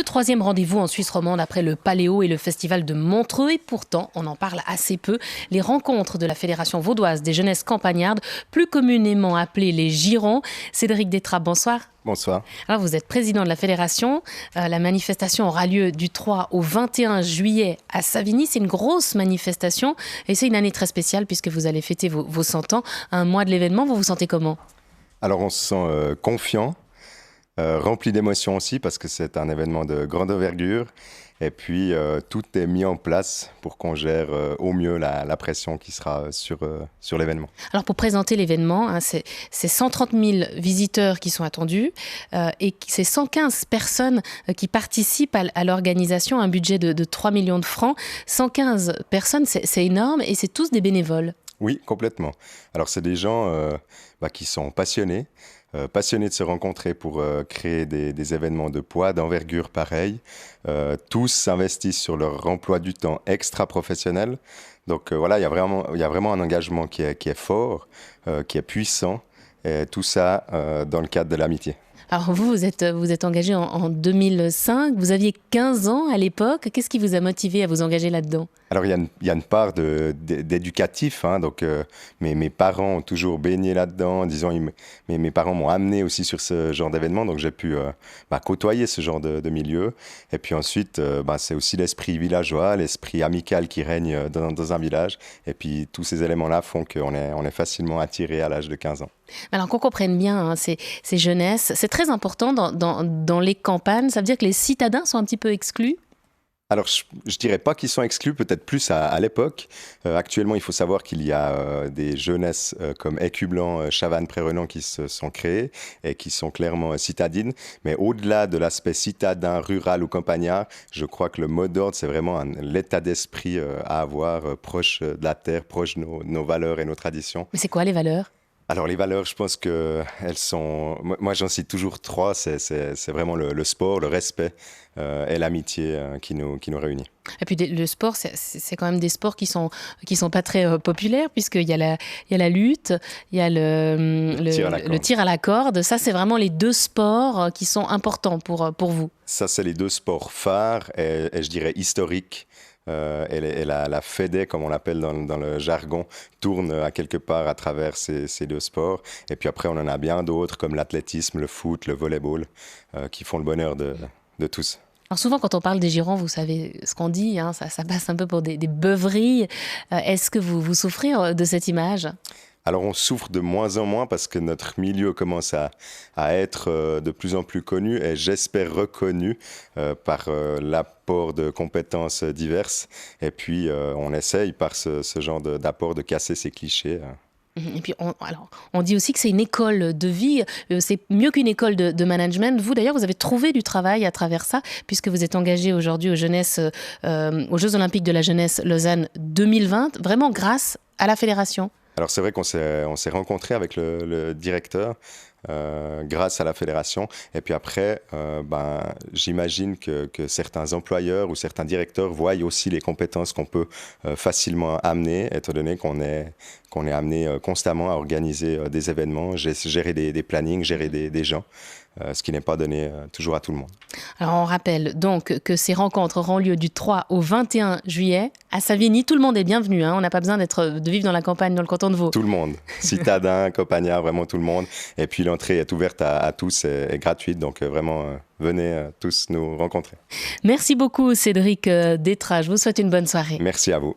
troisième rendez-vous en Suisse romande après le Paléo et le Festival de Montreux. Et pourtant, on en parle assez peu. Les rencontres de la Fédération vaudoise des jeunesses campagnardes, plus communément appelées les Girons. Cédric Détrap, bonsoir. Bonsoir. Alors, vous êtes président de la fédération. La manifestation aura lieu du 3 au 21 juillet à Savigny. C'est une grosse manifestation et c'est une année très spéciale puisque vous allez fêter vos 100 ans. Un mois de l'événement, vous vous sentez comment ? Alors, on se sent confiant, rempli d'émotions aussi parce que c'est un événement de grande envergure. Et puis, tout est mis en place pour qu'on gère au mieux la pression qui sera sur l'événement. Alors, pour présenter l'événement, c'est 130 000 visiteurs qui sont attendus et c'est 115 personnes qui participent à l'organisation, un budget de 3 millions de francs. 115 personnes, c'est énorme et c'est tous des bénévoles. Oui, complètement. Alors, c'est des gens qui sont passionnés de se rencontrer pour créer des événements de poids, d'envergure pareil. Tous s'investissent sur leur emploi du temps extra-professionnel. Donc voilà, il y a vraiment un engagement qui est fort, qui est puissant, et tout ça dans le cadre de l'amitié. Alors vous êtes engagé en 2005, vous aviez 15 ans à l'époque. Qu'est-ce qui vous a motivé à vous engager là-dedans ? Alors il y a une part d'éducatif, donc mes parents ont toujours baigné là-dedans, disons, mes parents m'ont amené aussi sur ce genre d'événement, donc j'ai pu côtoyer ce genre de milieu. Et puis ensuite, c'est aussi l'esprit villageois, l'esprit amical qui règne dans un village. Et puis tous ces éléments-là font qu'on est facilement attiré à l'âge de 15 ans. Alors qu'on comprenne bien ces jeunesses, c'est très important dans les campagnes. Ça veut dire que les citadins sont un petit peu exclus ? Alors, je dirais pas qu'ils sont exclus, peut-être plus à l'époque. Actuellement, il faut savoir qu'il y a des jeunesses comme Écublanc, Chavannes, Pré-Renan qui se sont créées et qui sont clairement citadines. Mais au-delà de l'aspect citadin, rural ou campagnard, je crois que le mot d'ordre, c'est vraiment l'état d'esprit à avoir proche de la terre, proche de nos valeurs et nos traditions. Mais c'est quoi les valeurs ? Alors les valeurs, je pense qu'elles sont... Moi, j'en cite toujours 3. C'est vraiment le sport, le respect et l'amitié qui nous réunit. Et puis le sport, c'est quand même des sports qui sont pas très populaires puisqu'il y a la lutte, il y a le tir à la corde. Ça, c'est vraiment les deux sports qui sont importants pour vous. Ça, c'est les deux sports phares et je dirais historiques. Et la fédé, comme on l'appelle dans le jargon, tourne à quelque part à travers ces deux sports. Et puis après, on en a bien d'autres, comme l'athlétisme, le foot, le volleyball, qui font le bonheur de tous. Alors souvent, quand on parle des Girons, vous savez ce qu'on dit, ça passe un peu pour des beuveries. Est-ce que vous souffrez de cette image ? Alors on souffre de moins en moins parce que notre milieu commence à être de plus en plus connu et j'espère reconnu par l'apport de compétences diverses. Et puis on essaye par ce genre d'apport de casser ces clichés. Et puis, on dit aussi que c'est une école de vie, c'est mieux qu'une école de management. Vous, d'ailleurs, vous avez trouvé du travail à travers ça, puisque vous êtes engagé aujourd'hui aux Jeux Olympiques de la Jeunesse Lausanne 2020, vraiment grâce à la fédération. Alors c'est vrai qu'on s'est rencontré avec le directeur grâce à la fédération. Et puis après, j'imagine que certains employeurs ou certains directeurs voient aussi les compétences qu'on peut facilement amener, étant donné qu'on est amené constamment à organiser des événements, gérer des plannings, gérer des gens. Ce qui n'est pas donné toujours à tout le monde. Alors on rappelle donc que ces rencontres auront lieu du 3 au 21 juillet à Savigny. Tout le monde est bienvenu, on n'a pas besoin de vivre dans la campagne, dans le canton de Vaud. Tout le monde, citadins, campagnards, vraiment tout le monde. Et puis l'entrée est ouverte à tous et gratuite, donc vraiment venez tous nous rencontrer. Merci beaucoup Cédric Détrap, je vous souhaite une bonne soirée. Merci à vous.